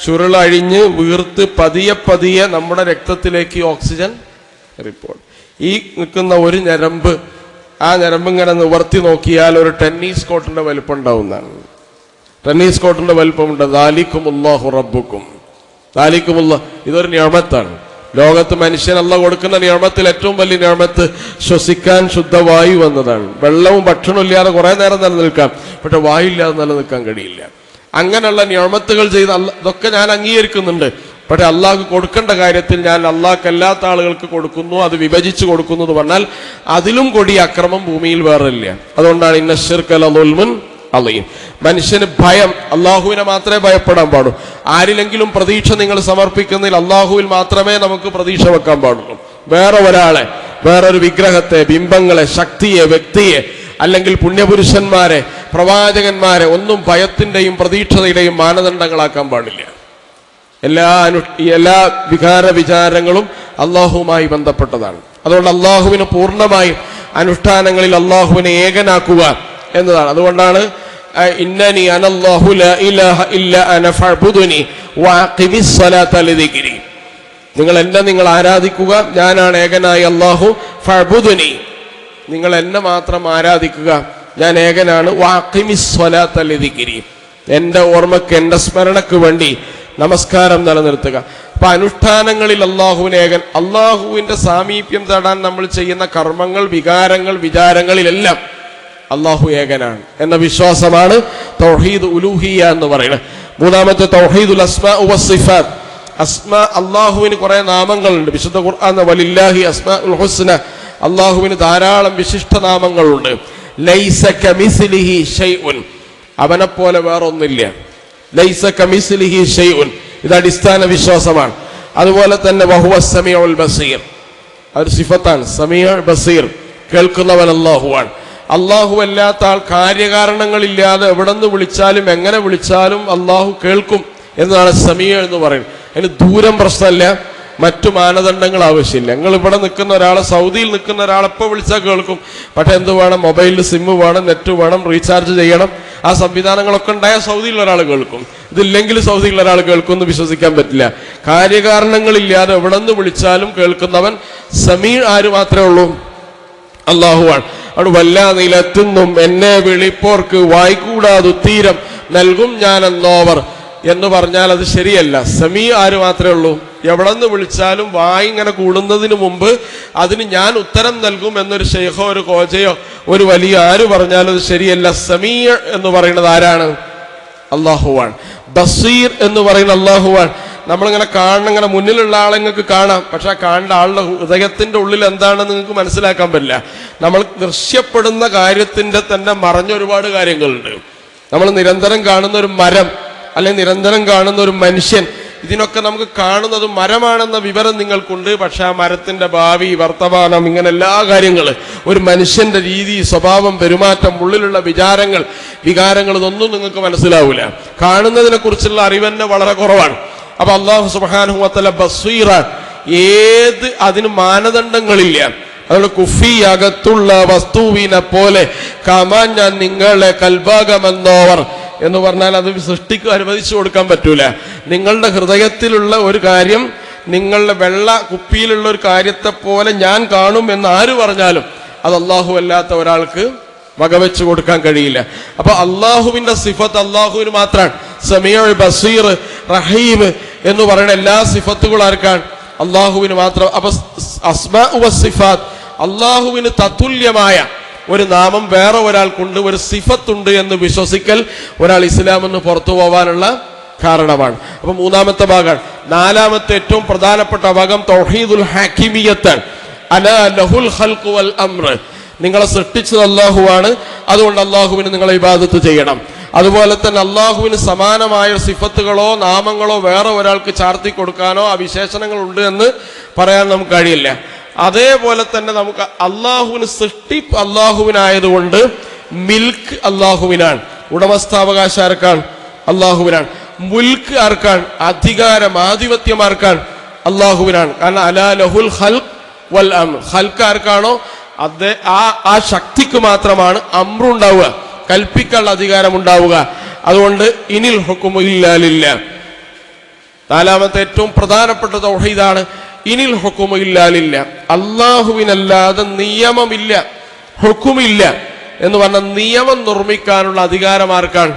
ചുരുളഴിഞ്ഞ് വീർത്ത് പതിയെ പതിയെ നമ്മുടെ രക്തത്തിലേക്ക് ഓക്സിജൻ റിപ്പോർട്ട്. ഈ നിൽക്കുന്ന ഒരു ഞരമ്പ്, ആ ഞരമ്പ് ഇങ്ങനെ നിവർത്തി നോക്കിയാൽ ഒരു ടെന്നീസ് കോർട്ടിന്റെ വലിപ്പം ഉണ്ടാവുന്നതാണ്. ടെന്നീസ് കോർട്ടിന്റെ വലിപ്പമുണ്ട്. ദാലിക്കുമുല്ലാഹു റബ്ബുക്കും. ദാലിക്കുമുള്ള, ഇതൊരു നിഅമത്താണ്. ലോകത്ത് മനുഷ്യൻ അല്ലാഹു കൊടുക്കുന്ന നിഅമത്തിൽ ഏറ്റവും വലിയ നിഅമത്ത് ശ്വസിക്കാൻ ശുദ്ധവായു വന്നതാണ്. വെള്ളവും ഭക്ഷണവും ഇല്ലാതെ കുറെ നേരം നിലനിൽക്കാം, പക്ഷെ വായു ഇല്ലാതെ നിലനിൽക്കാൻ കഴിയില്ല. അങ്ങനെയുള്ള നിഅമത്തുകൾ ചെയ്ത ഇതൊക്കെ ഞാൻ അംഗീകരിക്കുന്നുണ്ട്. പക്ഷെ അള്ളാഹ് കൊടുക്കേണ്ട കാര്യത്തിൽ ഞാൻ അള്ളാഹ്ക്ക് അല്ലാത്ത ആളുകൾക്ക് കൊടുക്കുന്നു, അത് വിഭജിച്ച് കൊടുക്കുന്നു എന്ന് പറഞ്ഞാൽ അതിലും കൊടിയ അക്രമം ഭൂമിയിൽ വേറില്ല. അതുകൊണ്ടാണ് ഇന്ന ശിർക്ക് ലദുൽമുൻ അളീം. മനുഷ്യന് ഭയം, അള്ളാഹുവിനെ മാത്രമേ ഭയപ്പെടാൻ പാടൂ. ആരിലെങ്കിലും പ്രതീക്ഷ നിങ്ങൾ സമർപ്പിക്കുന്നതിൽ അള്ളാഹുവിൽ മാത്രമേ നമുക്ക് പ്രതീക്ഷ വെക്കാൻ പാടുള്ളൂ. വേറെ ഒരാളെ, വേറൊരു വിഗ്രഹത്തെ, ബിംബങ്ങളെ, ശക്തിയെ, വ്യക്തിയെ, അല്ലെങ്കിൽ പുണ്യപുരുഷന്മാരെ, പ്രവാചകന്മാരെ ഒന്നും ഭയത്തിന്റെയും പ്രതീക്ഷയുടെയും മാനദണ്ഡങ്ങളാക്കാൻ പാടില്ല. എല്ലാ വിചാരങ്ങളും അള്ളാഹുവുമായി ബന്ധപ്പെട്ടതാണ്. അതുകൊണ്ട് അള്ളാഹുവിന് പൂർണ്ണമായും അനുഷ്ഠാനങ്ങളിൽ അള്ളാഹുവിനെ ഏകനാക്കുക എന്നതാണ്. അതുകൊണ്ടാണ് ഇന്നനി അനല്ലാഹു ലാ ഇലാഹ ഇല്ല അന ഫഅബ്ദുനി വഅഖിമിസ് സ്വലാത ലിദിക്രി. നിങ്ങൾ ആരാധിക്കുക, ഞാനാണ് ഏകനായ അല്ലാഹു. ഫഅബ്ദുനി, നിങ്ങൾ എന്നെ മാത്രം ആരാധിക്കുക, ഞാൻ ഏകനാണ്. വഅഖിമിസ് സ്വലാത ലിദിക്രി, എൻ്റെ ഓർമ്മയ്ക്ക്, എൻ്റെ സ്മരണയ്ക്ക് വേണ്ടി നമസ്കാരം നിലനിർത്തുക. അപ്പൊ അനുഷ്ഠാനങ്ങളിൽ അള്ളാഹുവിന് ഏകൻ, അള്ളാഹുവിന്റെ സാമീപ്യം തേടാൻ നമ്മൾ ചെയ്യുന്ന കർമ്മങ്ങൾ, വികാരങ്ങൾ, വിചാരങ്ങളിലെല്ലാം അള്ളാഹു ഏകനാണ് എന്ന വിശ്വാസമാണ് തൗഹീദ് ഉലൂഹിയ എന്ന് പറയുന്നത്. മൂന്നാമത്തെ തൗഹീദുൽ അസ്മാ വസ്സിഫാത്ത്. അള്ളാഹുവിന് കുറെ നാമങ്ങളുണ്ട്. വിശുദ്ധ ഖുർആൻ വലില്ലാഹി അസ്മാഉൽ ഹുസ്ന, അള്ളാഹുവിന് ധാരാളം വിശിഷ്ട നാമങ്ങളുണ്ട്. ലൈസ കമിസ്ലിഹി ഷൈഉൻ, അവനെ പോലെ വേറൊന്നില്ല. ലൈസ കമിസ്ലിഹി ഷൈഉൻ, ഇത് അടിസ്ഥാന വിശ്വാസമാണ്. അതുപോലെ തന്നെ വഹുവസ് സമീഉൽ ബസീർ, അതൊരു സിഫത്താണ്. സമീഉ ബസീർ, കേൾക്കുന്നവൻ അല്ലാഹുവാണ്. അള്ളാഹു അല്ലാത്ത ആൾ കാര്യകാരണങ്ങളില്ലാതെ എവിടെ നിന്ന് വിളിച്ചാലും എങ്ങനെ വിളിച്ചാലും അള്ളാഹു കേൾക്കും എന്നതാണ് സമീഅ എന്ന് പറയുന്നത്. അതിന് ദൂരം പ്രശ്നമല്ല, മറ്റു മാനദണ്ഡങ്ങൾ ആവശ്യമില്ല. നിങ്ങൾ ഇവിടെ നിൽക്കുന്ന ഒരാളെ, സൗദിയിൽ നിൽക്കുന്ന ഒരാളെ എപ്പോൾ വിളിച്ചാൽ കേൾക്കും. പക്ഷെ എന്ത് വേണം? മൊബൈലിൽ സിമ്മ് വേണം, നെറ്റ് വേണം, റീചാർജ് ചെയ്യണം. ആ സംവിധാനങ്ങളൊക്കെ ഉണ്ടായാൽ സൗദിയിൽ ഒരാൾ കേൾക്കും. ഇതില്ലെങ്കിൽ സൗദിയിൽ ഒരാൾ കേൾക്കും എന്ന് വിശ്വസിക്കാൻ പറ്റില്ല. കാര്യകാരണങ്ങളില്ലാതെ എവിടെ നിന്ന് വിളിച്ചാലും കേൾക്കുന്നവൻ സമീഅ ആര് മാത്രമേ ഉള്ളൂ? അള്ളാഹുവാണ്. അവിടെ വല്ലാ നിലത്തുനിന്നും എന്നെ വിളിപ്പോർക്ക് വായിക്കൂടാതുത്തീരം നൽകും ഞാൻ എന്നോവർ എന്ന് പറഞ്ഞാൽ അത് ശരിയല്ല. സമീഅ ആര് മാത്രമേ ഉള്ളൂ? എവിടെ നിന്ന് വിളിച്ചാലും വായി ഇങ്ങനെ കൂടുന്നതിന് മുമ്പ് അതിന് ഞാൻ ഉത്തരം നൽകും എന്നൊരു ഷെയ്ഖോ ഒരു കോജയോ ഒരു വലിയ ആര് പറഞ്ഞാലും അത് ശരിയല്ല. സമീഅ എന്ന് പറയുന്നത് ആരാണ്? അള്ളാഹുവാണ്. ബസീർ എന്ന് പറയുന്ന അള്ളാഹുവാണ്. നമ്മളിങ്ങനെ കാണണം, ഇങ്ങനെ മുന്നിലുള്ള ആളെ നിങ്ങൾക്ക് കാണാം, പക്ഷെ ആ കാണേണ്ട ആളുടെ ഹൃദയത്തിന്റെ ഉള്ളിൽ എന്താണെന്ന് നിങ്ങൾക്ക് മനസ്സിലാക്കാൻ പറ്റില്ല. നമ്മൾ ദൃശ്യപ്പെടുന്ന കാര്യത്തിന്റെ തന്നെ മറഞ്ഞ ഒരുപാട് കാര്യങ്ങളുണ്ട്. നമ്മൾ നിരന്തരം കാണുന്ന ഒരു മരം, അല്ലെങ്കിൽ നിരന്തരം കാണുന്ന ഒരു മനുഷ്യൻ, ഇതിനൊക്കെ നമുക്ക് കാണുന്നത് മരമാണെന്ന വിവരം നിങ്ങൾക്കുണ്ട്. പക്ഷെ ആ മരത്തിന്റെ ഭാവി, വർത്തമാനം, ഇങ്ങനെ എല്ലാ കാര്യങ്ങളും, ഒരു മനുഷ്യന്റെ രീതി, സ്വഭാവം, പെരുമാറ്റം, ഉള്ളിലുള്ള വികാരങ്ങൾ ഇതൊന്നും നിങ്ങൾക്ക് മനസ്സിലാവൂല. കാണുന്നതിനെ കുറിച്ചുള്ള അറിവ് തന്നെ വളരെ കുറവാണ്. അപ്പൊ അല്ലാഹു സുബ്ഹാനഹു വ തആല ബസീറാൻ, ഏത് അതിന് മാനദണ്ഡങ്ങളില്ല. അതുകൊണ്ട് കുഫി അകത്തുള്ള വസ്തുവിനെ പോലെ കമാൻ ഞാൻ നിങ്ങളെ കൽഭാഗമെന്നോവർ എന്ന് പറഞ്ഞാൽ അത് സൃഷ്ടിക്ക് അനുവദിച്ചു കൊടുക്കാൻ പറ്റൂല. നിങ്ങളുടെ ഹൃദയത്തിലുള്ള ഒരു കാര്യം നിങ്ങളുടെ വെള്ള കുപ്പിയിലുള്ള ഒരു കാര്യത്തെ പോലെ ഞാൻ കാണും എന്ന് ആര് പറഞ്ഞാലും അത് അള്ളാഹു അല്ലാത്ത ഒരാൾക്ക് വകവെച്ചു കൊടുക്കാൻ കഴിയില്ല. അപ്പൊ അള്ളാഹുവിന്റെ സിഫത്ത് അള്ളാഹുവിന് മാത്രമാണ്. സമീഉ, ബസീർ, റഹീം എന്ന് പറയുന്ന എല്ലാ സിഫത്തുകളും ആർക്കാണ്? അള്ളാഹുവിന് മാത്രം. അപ്പൊ അസ്മാഉ വസ്സിഫാത്ത്, അള്ളാഹുവിന് തത്തുല്യമായ ഒരു നാമം വേറെ ഒരാൾക്കുണ്ട്, ഒരു സിഫത്തുണ്ട് എന്ന് വിശ്വസിക്കൽ ഒരാൾ ഇസ്ലാമിൽ നിന്ന് പുറത്തു പോവാനുള്ള കാരണമാണ്. അപ്പൊ മൂന്നാമത്തെ ഭാഗമാണ്. നാലാമത്തെ ഏറ്റവും പ്രധാനപ്പെട്ട ഭാഗം തൗഹീദുൽ ഹാക്കിമിയ്യത്താണ്. അലാ ലഹുൽ ഖൽഖു വൽ അംർ, നിങ്ങളെ സൃഷ്ടിച്ചത് അള്ളാഹുവാണ്, അതുകൊണ്ട് അള്ളാഹുവിന് നിങ്ങളെ ഇബാദത്ത് ചെയ്യണം. അതുപോലെ തന്നെ അള്ളാഹുവിന് സമാനമായ സിഫത്തുകളോ നാമങ്ങളോ വേറെ ഒരാൾക്ക് ചാർത്തി കൊടുക്കാനോ ആ വിശേഷണങ്ങൾ ഉണ്ട് എന്ന് പറയാൻ നമുക്ക് കഴിയില്ല. അതേപോലെ തന്നെ നമുക്ക് അള്ളാഹുവിന് സൃഷ്ടിപ്പ് അള്ളാഹുവിനായതുകൊണ്ട് മിൽക്ക് അള്ളാഹുവിനാണ്, ഉടമസ്ഥാവകാശം ആർക്കാണ്? അള്ളാഹുവിനാണ്. മുൽക്ക് ആർക്കാണ്? അധികാരം, ആധിപത്യം ആർക്കാണ്? അള്ളാഹുവിനാണ്. കാരണം അലാ ലഹുൽ ഖൽഖ് വൽ അംർ, ഖൽഖ് ആർക്കാണോ ആ ശക്തിക്ക് മാത്രമാണ് അമ്രുണ്ടാവുക, കൽപ്പിക്കാനുള്ള അധികാരം ഉണ്ടാവുക. അതുകൊണ്ട് ഇനിൽ ഹുക്മു ഇല്ലാ ലില്ലാ. നാലാമത്തെ ഏറ്റവും പ്രധാനപ്പെട്ട തൗഹീദാണ് ഇനിൽ ഹുക്മു ഇല്ലാ ലില്ലാ. അള്ളാഹുവിനല്ലാതെ നിയമമില്ല, ഹുക്കുമില്ല എന്ന് പറഞ്ഞ നിയമം നിർമ്മിക്കാനുള്ള അധികാരം ആർക്കാണ്?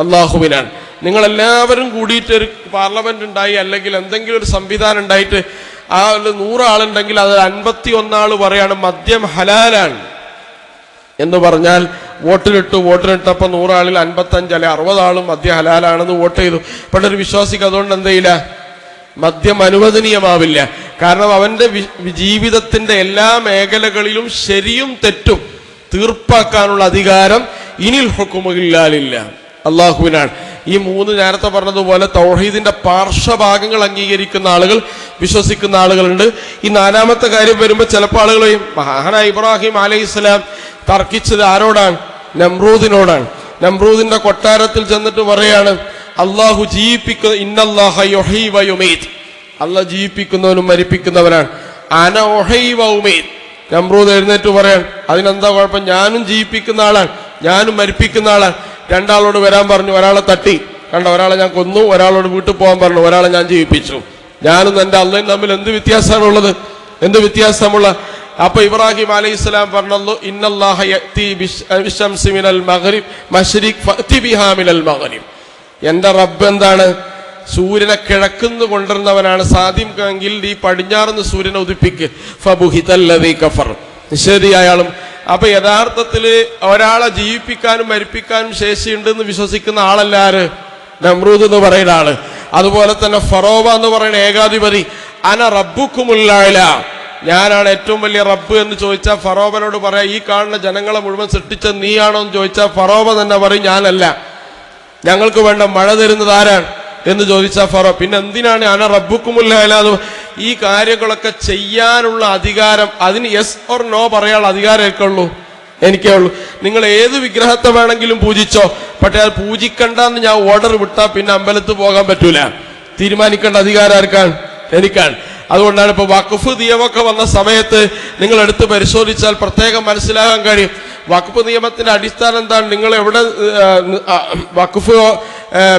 അള്ളാഹുവിനാണ്. നിങ്ങളെല്ലാവരും കൂടിയിട്ട് ഒരു പാർലമെന്റ് ഉണ്ടായി, അല്ലെങ്കിൽ എന്തെങ്കിലും ഒരു സംവിധാനം ഉണ്ടായിട്ട് ആ 100 ആളുണ്ടെങ്കിൽ അത് 51 പറയാണ് മദ്യം ഹലാലാണ് എന്ന് പറഞ്ഞാൽ വോട്ടിലിട്ടപ്പോൾ 100 ആളിൽ 55 അല്ലെ 60 ആളും മദ്യം ഹലാലാണെന്ന് വോട്ട് ചെയ്തു. പക്ഷെ ഒരു വിശ്വാസിക്ക് അതുകൊണ്ട് എന്ത് ചെയ്യില്ല? മദ്യം അനുവദനീയമാവില്ല. കാരണം അവന്റെ ജീവിതത്തിന്റെ എല്ലാ മേഖലകളിലും ശരിയും തെറ്റും തീർപ്പാക്കാനുള്ള അധികാരം ഇനിൽ ഹുക്കുമു ഇല്ലാലില്ല, അള്ളാഹുവിനാണ്. ഈ മൂന്ന് നേരത്തെ പറഞ്ഞതുപോലെ തൗഹീദിന്റെ പാർശ്വഭാഗങ്ങൾ അംഗീകരിക്കുന്ന ആളുകൾ, വിശ്വസിക്കുന്ന ആളുകളുണ്ട്. ഈ നാലാമത്തെ കാര്യം വരുമ്പോൾ ചിലപ്പോൾ ആളുകൾ മഹാനായ ഇബ്രാഹിം അലൈഹിസ്സലാം തർക്കിച്ചത് ആരോടാണ്? നമ്രൂദിനോടാണ്. നമ്രൂദിന്റെ കൊട്ടാരത്തിൽ ചെന്നിട്ട് പറയാണ്, അള്ളാഹു ജീവിപ്പിക്കുന്ന ഇന്നല്ലാഹ യുഹീ വ യുമീത്, അള്ളാഹ് ജീവിപ്പിക്കുന്നവനും മരിപ്പിക്കുന്നവനാണ്. അന ഉഹീ വ ഉമീത്. നമ്രൂദ് എഴുന്നേറ്റ് പറയാൻ, അതിനെന്താ കുഴപ്പം? ഞാനും ജീവിപ്പിക്കുന്ന ആളാണ്, ഞാനും മരിപ്പിക്കുന്ന ആളാണ്. രണ്ടാളോട് വരാൻ പറഞ്ഞു, ഒരാളെ തട്ടി, കണ്ട ഒരാളെ ഞാൻ കൊന്നു, ഒരാളോട് വീട്ടിൽ പോകാൻ പറഞ്ഞു, ഒരാളെ ഞാൻ ജീവിപ്പിച്ചു. ഞാനും എൻ്റെ അള്ളയും തമ്മിൽ എന്ത് വ്യത്യാസമാണുള്ളത്? എന്ത് വ്യത്യാസമുള്ള? അപ്പൊ ഇബ്രാഹിം അലൈഹിസ്സലാം പറഞ്ഞല്ലോ, ഇന്നല്ലാഹ യഅതി ബിശംസി മിനൽ മഗ്രിബ് മശ്രിഖ് ഫഅതി ബിഹാ മിനൽ മഗ്രിബ്. എന്റെ റബ്ബ് എന്താണ്? സൂര്യനെ കിഴക്കുന്ന് കൊണ്ടുവരുന്നവനാണ്. സാധിക്കുമെങ്കിൽ ഈ പടിഞ്ഞാറുന്ന് സൂര്യനെ ഉദിപ്പിക്ക്. ഫബുഹിതല്ലദീ കഫർ, നിഷേധിയായാളും. അപ്പൊ യഥാർത്ഥത്തില് ഒരാളെ ജീവിപ്പിക്കാനും മരിപ്പിക്കാനും ശേഷിയുണ്ടെന്ന് വിശ്വസിക്കുന്ന ആളല്ല ആര്? നമ്രൂദ് എന്ന് പറയുന്ന ആള്. അതുപോലെ തന്നെ ഫറോവ എന്ന് പറയുന്ന ഏകാധിപതി, അന റബ്ബുക്കുമുൽ അഅ്ല, ഞാനാണ് ഏറ്റവും വലിയ റബ്ബ് എന്ന് ചോദിച്ചാൽ ഫറോവനോട് പറയാ, ഈ കാണുന്ന ജനങ്ങളെ മുഴുവൻ സൃഷ്ടിച്ച നീയാണോ എന്ന് ചോദിച്ചാൽ ഫറോവ തന്നെ പറയും, ഞാനല്ല. ഞങ്ങൾക്ക് വേണ്ട മഴ തരുന്നത് ആരാണ് എന്ന് ചോദിച്ചാൽ ഫറോ, പിന്നെ എന്തിനാണ് അന റബ്ബുക്കുമുൽ അഅ്ല? ഈ കാര്യങ്ങളൊക്കെ ചെയ്യാനുള്ള അധികാരം, അതിന് യെസ് ഓർ നോ പറയാനുള്ള അധികാരം എനിക്കേ ഉള്ളൂ. നിങ്ങൾ ഏത് വിഗ്രഹത്തെ വേണമെങ്കിലും പൂജിച്ചോ, പക്ഷെ അത് പൂജിക്കണ്ടെന്ന് ഞാൻ ഓർഡർ വിട്ടാൽ പിന്നെ അമ്പലത്തിൽ പോകാൻ പറ്റൂല. തീരുമാനിക്കേണ്ട അധികാരം ആർക്കാണ്? എനിക്കാണ്. അതുകൊണ്ടാണ് ഇപ്പൊ വഖഫ് നിയമമൊക്കെ വന്ന സമയത്ത് നിങ്ങൾ എടുത്ത് പരിശോധിച്ചാൽ പ്രത്യേകം മനസ്സിലാകാൻ കഴിയും. വഖഫ് നിയമത്തിന്റെ അടിസ്ഥാനം എന്താണ്? നിങ്ങൾ എവിടെ വഖഫ്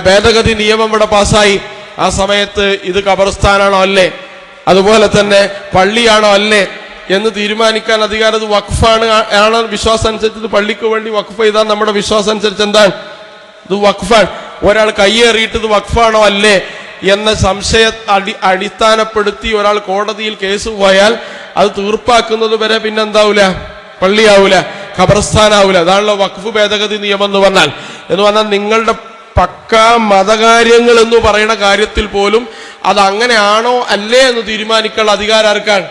ഭേദഗതി നിയമം ഇവിടെ പാസ്സായി, ആ സമയത്ത് ഇത് ഖബർസ്ഥാനാണോ അല്ലേ, അതുപോലെ തന്നെ പള്ളിയാണോ അല്ലേ എന്ന് തീരുമാനിക്കാൻ അധികാരം ഇത് വഖഫാണ്. ആണ് വിശ്വാസം അനുസരിച്ച് ഇത് പള്ളിക്ക് വേണ്ടി വഖഫ് ചെയ്താൽ നമ്മുടെ വിശ്വാസം അനുസരിച്ച് എന്താണ്? ഇത് വഖഫാണ്. ഒരാൾ കയ്യേറിയിട്ട് ഇത് വഖഫാണോ അല്ലേ എന്ന സംശയ അടിസ്ഥാനപ്പെടുത്തി ഒരാൾ കോടതിയിൽ കേസ് പോയാൽ അത് തീർപ്പാക്കുന്നത് വരെ പിന്നെന്താവൂല? പള്ളിയാവൂല, ഖബർസ്ഥാനാവൂല. അതാണല്ലോ വഖഫ് ഭേദഗതി നിയമം എന്ന് പറഞ്ഞാൽ. നിങ്ങളുടെ പക്കാ മതകാര്യങ്ങൾ എന്ന് പറയുന്ന കാര്യത്തിൽ പോലും അത് അങ്ങനെയാണോ അല്ലേ എന്ന് തീരുമാനിക്കാനുള്ള അധികാരം ആർക്കാണ്?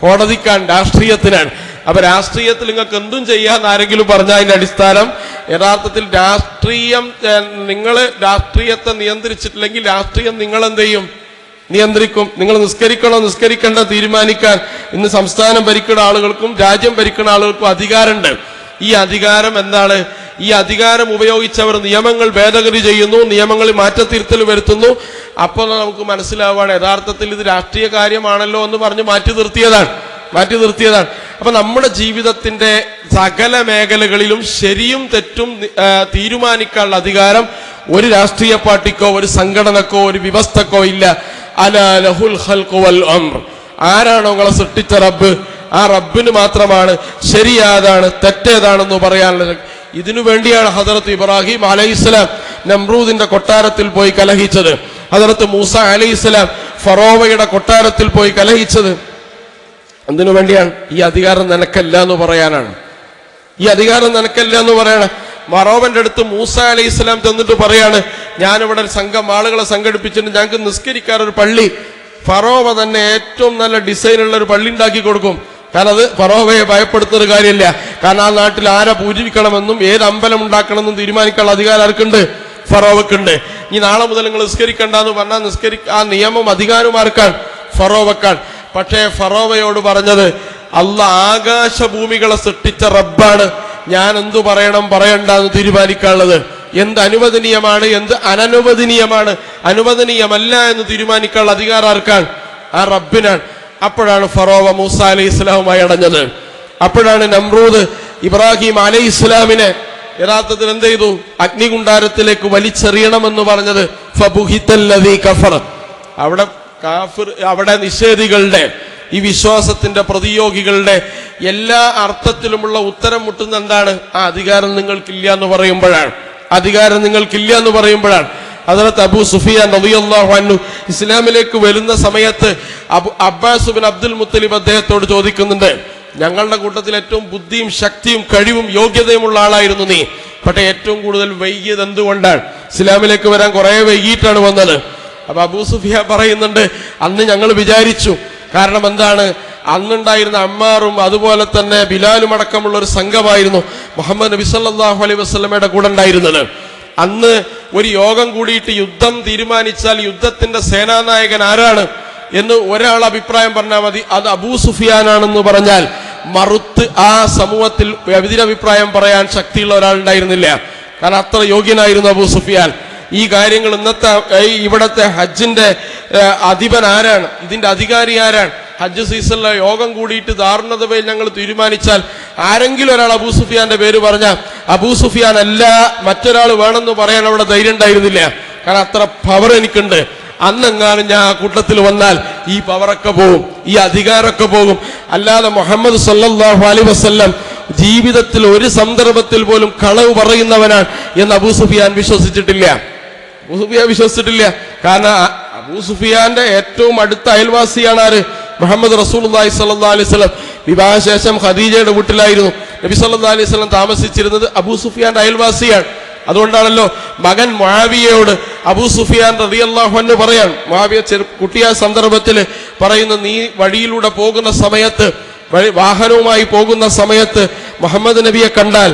കോടതിക്കാണ്, രാഷ്ട്രീയത്തിനാണ്. അപ്പൊ രാഷ്ട്രീയത്തിൽ നിങ്ങൾക്ക് എന്തും ചെയ്യാന്ന് ആരെങ്കിലും പറഞ്ഞാൽ അതിന്റെ അടിസ്ഥാനം യഥാർത്ഥത്തിൽ രാഷ്ട്രീയം, നിങ്ങൾ രാഷ്ട്രീയത്തെ നിയന്ത്രിച്ചിട്ടില്ലെങ്കിൽ രാഷ്ട്രീയം നിങ്ങൾ എന്ത് ചെയ്യും? നിയന്ത്രിക്കും. നിങ്ങൾ നിസ്കരിക്കണോ നിസ്കരിക്കണ്ട തീരുമാനിക്കാൻ ഇന്ന് സംസ്ഥാനം ഭരിക്കുന്ന ആളുകൾക്കും രാജ്യം ഭരിക്കുന്ന ആളുകൾക്കും അധികാരമുണ്ട്. ഈ അധികാരം എന്താണ്? ഈ അധികാരം ഉപയോഗിച്ചവർ നിയമങ്ങൾ ഭേദഗതി ചെയ്യുന്നു, നിയമങ്ങളിൽ മാറ്റത്തിരുത്തൽ വരുത്തുന്നു. അപ്പോൾ നമുക്ക് മനസ്സിലാവുകയാണ് യഥാർത്ഥത്തിൽ ഇത് രാഷ്ട്രീയ കാര്യമാണല്ലോ എന്ന് പറഞ്ഞ് മാറ്റി നിർത്തിയതാണ്. അപ്പൊ നമ്മുടെ ജീവിതത്തിന്റെ സകല മേഖലകളിലും ശരിയും തെറ്റും തീരുമാനിക്കാനുള്ള അധികാരം ഒരു രാഷ്ട്രീയ പാർട്ടിക്കോ ഒരു സംഘടനക്കോ ഒരു വ്യവസ്ഥക്കോ ഇല്ല. അലാ ലഹുൽ ഖൽഖു വൽ അംർ. ആരാണോ നിങ്ങളെ സൃഷ്ടിച്ച റബ്ബ്, ആ റബ്ബിന് മാത്രമാണ് ശരിയാതാണ് തെറ്റേതാണെന്ന് പറയാനുള്ളത്. ഇതിനു വേണ്ടിയാണ് ഹദറത്ത് ഇബ്രാഹിം അലൈഹിസ്സലാം നമ്രൂദിന്റെ കൊട്ടാരത്തിൽ പോയി കലഹിച്ചത്. ഹദറത്ത് മൂസ അലൈഹിസ്സലാം ഫറോവയുടെ കൊട്ടാരത്തിൽ പോയി കലഹിച്ചത് എന്തിനു വേണ്ടിയാണ്? ഈ അധികാരം നിനക്കല്ല എന്ന് പറയാനാണ്. ഫറോവന്റെ അടുത്ത് മൂസ അലൈഹിസ്സലാം ചെന്നിട്ട് പറയാണ്, ഞാനിവിടെ ഒരു സംഘം ആളുകളെ സംഘടിപ്പിച്ചിട്ട് ഞങ്ങൾക്ക് നിസ്കരിക്കാൻ ഒരു പള്ളി, ഫറോവ തന്നെ ഏറ്റവും നല്ല ഡിസൈനുള്ള ഒരു പള്ളി ഉണ്ടാക്കി കൊടുക്കും. കാരണം അത് ഫറോവയെ ഭയപ്പെടുത്തുന്ന കാര്യമില്ല. കാരണം ആ നാട്ടിൽ ആരെ പൂജിക്കണമെന്നും ഏത് അമ്പലം ഉണ്ടാക്കണമെന്നും തീരുമാനിക്കാനുള്ള അധികാരം ആർക്കുണ്ട്? ഫറോവക്കുണ്ട്. ഇനി നാളെ മുതൽ നിങ്ങൾ നിസ്കരിക്കണ്ടെന്ന് പറഞ്ഞാൽ ആ നിയമം അധികാരമാർക്കാണ്? ഫറോവക്കാണ്. പക്ഷേ ഫറോവയോട് പറഞ്ഞത്, അല്ലാഹ് ആകാശഭൂമികളെ സൃഷ്ടിച്ച റബ്ബാണ്, ഞാൻ എന്തു പറയണം പറയണ്ടെന്ന് തീരുമാനിക്കാനുള്ളത്. എന്ത് അനുവദനീയമാണ്, എന്ത് അനനുവദനീയമാണ്, അനുവദനീയമല്ല എന്ന് തീരുമാനിക്കാനുള്ള അധികാരം ആർക്കാണ്? ആ റബ്ബിനാണ്. അപ്പോഴാണ് ഫറോവ മൂസ അലൈഹി ഇസ്ലാമുമായി അടഞ്ഞത്. അപ്പോഴാണ് നമ്രൂദ് ഇബ്രാഹിം അലൈഹി ഇസ്ലാമിനെ യഥാർത്ഥത്തിൽ എന്ത് ചെയ്തു? അഗ്നികുണ്ടാരത്തിലേക്ക് വലിച്ചെറിയണമെന്ന് പറഞ്ഞത്. ഫബുഹിതല്ലദീ കഫർ. അവിടെ നിഷേധികളുടെ, ഈ വിശ്വാസത്തിന്റെ പ്രതിയോഗികളുടെ എല്ലാ അർത്ഥത്തിലുമുള്ള ഉത്തരം മുട്ടുന്ന എന്താണ്? ആ അധികാരം നിങ്ങൾക്കില്ല എന്ന് പറയുമ്പോഴാണ്. ഹദറത്ത് അബൂ സുഫിയാൻ റളിയല്ലാഹു അൻഹു ഇസ്ലാമിലേക്ക് വരുന്ന സമയത്ത് അബ്ബാസ് ബിൻ അബ്ദുൽ മുത്തലിബ് അദ്ദേഹത്തോട് ചോദിക്കുന്നുണ്ട്, ഞങ്ങളുടെ കൂട്ടത്തിൽ ഏറ്റവും ബുദ്ധിയും ശക്തിയും കഴിവും യോഗ്യതയുമുള്ള ആളായിരുന്നു നീ, പക്ഷെ ഏറ്റവും കൂടുതൽ വൈകിയത് എന്തുകൊണ്ടാണ്? ഇസ്ലാമിലേക്ക് വരാൻ കുറെ വൈകിട്ടാണ് വന്നത്. അപ്പൊ അബൂ സുഫിയാൻ പറയുന്നുണ്ട്, അന്ന് ഞങ്ങൾ വിചാരിച്ചു, കാരണം എന്താണ്, അന്നുണ്ടായിരുന്ന അമ്മാറും അതുപോലെ തന്നെ ബിലാലും അടക്കമുള്ള ഒരു സംഘമായിരുന്നു മുഹമ്മദ് നബി സല്ലല്ലാഹു അലൈഹി വസല്ലമയുടെ കൂടെ ഉണ്ടായിരുന്നത്. അന്ന് ഒരു യോഗം കൂടിയിട്ട് യുദ്ധം തീരുമാനിച്ചാൽ യുദ്ധത്തിന്റെ സേനാനായകൻ ആരാണ് എന്ന് ഒരാൾ അഭിപ്രായം പറഞ്ഞാൽ മതി, അത് അബൂ സുഫിയാനാണെന്ന് പറഞ്ഞാൽ മറുത്ത് ആ സമൂഹത്തിൽ എതിരഭിപ്രായം പറയാൻ ശക്തിയുള്ള ഒരാൾ ഉണ്ടായിരുന്നില്ല. കാരണം അത്ര യോഗ്യനായിരുന്നു അബൂ സുഫിയാൻ. ഈ കാര്യങ്ങൾ ഇന്നത്തെ ഇവിടത്തെ ഹജ്ജിന്റെ അധിപൻ ആരാണ്, ഇതിന്റെ അധികാരി ആരാണ്, ഹജ്ജ് സീസണിലെ യോഗം കൂടിയിട്ട് ധാരണതയിൽ ഞങ്ങൾ തീരുമാനിച്ചാൽ ആരെങ്കിലും ഒരാൾ അബൂ സുഫിയാന്റെ പേര് പറഞ്ഞാൽ അബൂ സുഫിയാൻ അല്ല മറ്റൊരാൾ വേണമെന്ന് പറയാൻ അവിടെ ധൈര്യം ഉണ്ടായിരുന്നില്ല. കാരണം അത്ര പവർ എനിക്കുണ്ട്. അന്നെങ്ങാനും ഞാൻ ആ കൂട്ടത്തിൽ വന്നാൽ ഈ പവറൊക്കെ പോകും, ഈ അധികാരമൊക്കെ പോകും. അല്ലാതെ മുഹമ്മദ് സല്ലല്ലാഹു അലൈഹി വസല്ലം ജീവിതത്തിൽ ഒരു സന്ദർഭത്തിൽ പോലും കളവ് പറയുന്നവനാണ് എന്ന് അബൂ സുഫിയാൻ വിശ്വസിച്ചിട്ടില്ല. അബൂ സുഫിയാൻ വിശ്വസിച്ചിട്ടില്ല. കാരണം അബൂ സുഫിയാന്റെ ഏറ്റവും അടുത്ത അയൽവാസിയാണ് ആര്, മുഹമ്മദ് റസൂലുള്ളാഹി സ്വല്ലല്ലാഹു അലൈഹി വസല്ലം. വിവാഹശേഷം ഖദീജയുടെ വീട്ടിലായിരുന്നു നബി സല്ലല്ലാഹു അലൈഹി വസല്ലം താമസിച്ചിരുന്നത്. അബൂ സുഫിയാന്റെ അയൽവാസിയാണ്. അതുകൊണ്ടാണല്ലോ മകൻ മുആവിയയോട് അബൂ സുഫിയാൻ റളിയല്ലാഹു അൻഹു പറയാൻ, മുആവിയ കുട്ടിയായ സന്ദർഭത്തിൽ പറയുന്നു, നീ വഴിയിലൂടെ പോകുന്ന സമയത്ത്, വാഹനവുമായി പോകുന്ന സമയത്ത് മുഹമ്മദിനെ കണ്ടാൽ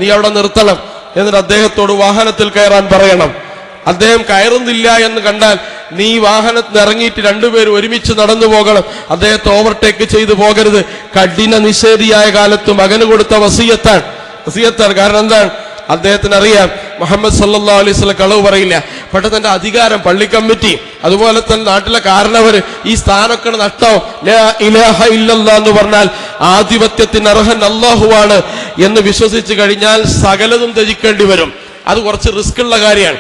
നീ അവിടെ നിർത്തണം, എന്നിട്ട് അദ്ദേഹത്തോട് വാഹനത്തിൽ കയറാൻ പറയണം. അദ്ദേഹം കയറുന്നില്ല എന്ന് കണ്ടാൽ നീ വാഹനത്തിൽ ഇറങ്ങിയിട്ട് രണ്ടുപേരും ഒരുമിച്ച് നടന്നു പോകണം. അദ്ദേഹത്തെ ഓവർടേക്ക് ചെയ്തു പോകരുത്. കഠിന നിഷേധിയായ കാലത്ത് മകന് കൊടുത്ത വസിയത്താണ്. കാരണം എന്താണ്, അദ്ദേഹത്തിന് അറിയാം മുഹമ്മദ് സല്ലല്ലാഹു അലൈഹി വസല്ലം കളവ് പറയില്ല. പക്ഷെ തന്റെ അധികാരം, പള്ളി കമ്മിറ്റി, അതുപോലെ തന്നെ നാട്ടിലെ കാരണവര് ഈ സ്ഥാനമൊക്കെ നഷ്ടോ, ലാ ഇലാഹ ഇല്ലല്ലാഹ് എന്ന് പറഞ്ഞാൽ ആധിപത്യത്തിന് അർഹൻ അല്ലാഹുവാണ് എന്ന് വിശ്വസിച്ച് കഴിഞ്ഞാൽ സകലതും ത്യജിക്കേണ്ടി വരും. അത് കുറച്ച് റിസ്ക് ഉള്ള കാര്യമാണ്.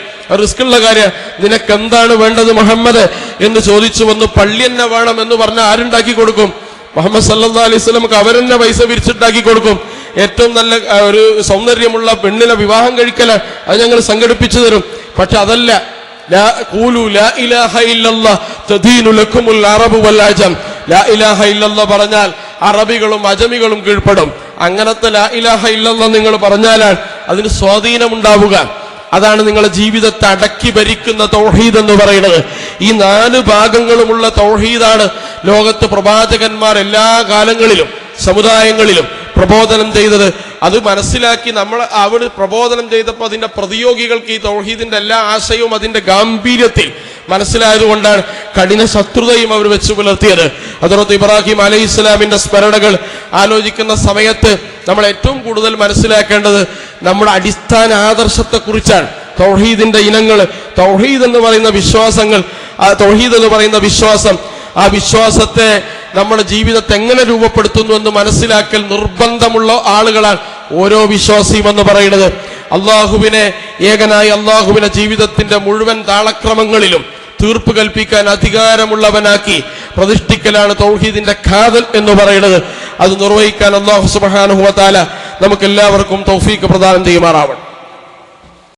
നിനക്ക് എന്താണ് വേണ്ടത് മുഹമ്മദ് എന്ന് ചോദിച്ചു വന്നു. പള്ളി തന്നെ വേണം എന്ന് പറഞ്ഞാൽ ആരുണ്ടാക്കി കൊടുക്കും? മുഹമ്മദ് സല്ലല്ലാഹു അലൈഹി വസല്ലമക്ക് അവരെന്നെ പൈസ പിരിച്ചിട്ടാക്കി കൊടുക്കും. ഏറ്റവും നല്ല ഒരു സൗന്ദര്യമുള്ള പെണ്ണിനെ വിവാഹം കഴിക്കലാണ്, അത് ഞങ്ങൾ സംഘടിപ്പിച്ചു തരും. പക്ഷെ അതല്ല, ലാ ഇലാഹ ഇല്ലല്ലാഹ് തദീനു ലക്കുമുൽ അറബു വൽ അജം. ലാ ഇലാഹ ഇല്ലല്ലാഹ് പറഞ്ഞാൽ അറബികളും അജമികളും കീഴ്പ്പെടും. അങ്ങനത്തെ ലാ ഇലാഹ ഇല്ലല്ലാഹ് നിങ്ങൾ പറഞ്ഞാലാണ് അതിന് സ്വാധീനമുണ്ടാവുക. അതാണ് നിങ്ങളുടെ ജീവിതത്തെ അടക്കി ഭരിക്കുന്ന തൗഹീദ് എന്ന് പറയുന്നത്. ഈ 4 ഭാഗങ്ങളുമുള്ള തൗഹീദാണ് ലോകത്ത് പ്രവാചകന്മാർ എല്ലാ കാലങ്ങളിലും സമുദായങ്ങളിലും പ്രബോധനം ചെയ്തത്. അത് മനസ്സിലാക്കി നമ്മൾ അവിടെ പ്രബോധനം ചെയ്തപ്പോൾ അതിന്റെ പ്രതിയോഗികൾക്ക് ഈ തൗഹീദിന്റെ എല്ലാ ആശയവും അതിന്റെ ഗാംഭീര്യത്തിൽ മനസ്സിലായതുകൊണ്ടാണ് കഠിന ശത്രുതയും അവർ വെച്ചു പുലർത്തിയത്. ഹദ്റത്ത് ഇബ്രാഹിം അലൈഹിസ്സലാമിന്റെ സ്മരണകൾ ആലോചിക്കുന്ന സമയത്ത് നമ്മൾ ഏറ്റവും കൂടുതൽ മനസ്സിലാക്കേണ്ടത് നമ്മുടെ അടിസ്ഥാന ആദർശത്തെക്കുറിച്ചാണ്. തൗഹീദിന്റെ ഇനങ്ങൾ, തൗഹീദ് എന്ന് പറയുന്ന വിശ്വാസങ്ങൾ, തൗഹീദ് എന്ന് പറയുന്ന വിശ്വാസം, ആ വിശ്വാസത്തെ നമ്മുടെ ജീവിതത്തെ എങ്ങനെ രൂപപ്പെടുത്തുന്നു എന്ന് മനസ്സിലാക്കൽ നിർബന്ധമുള്ള ആളുകളാണ് ഓരോ വിശ്വാസിയും എന്ന് പറയുന്നത്. ഏകനായ അള്ളാഹുവിനെ ജീവിതത്തിന്റെ മുഴുവൻ താളക്രമങ്ങളിലും തീർപ്പ് കൽപ്പിക്കാൻ അധികാരമുള്ളവനാക്കി പ്രതിഷ്ഠിക്കലാണ് തൗഹീദിന്റെ ഖാദൽ എന്ന് പറയുന്നത്. അത് നിർവഹിക്കാൻ അല്ലാഹു സുബ്ഹാനഹു വ തആല നമുക്കെല്ലാവർക്കും തൗഫീഖ് പ്രദാനം ചെയ്യുമാറാവട്ടെ.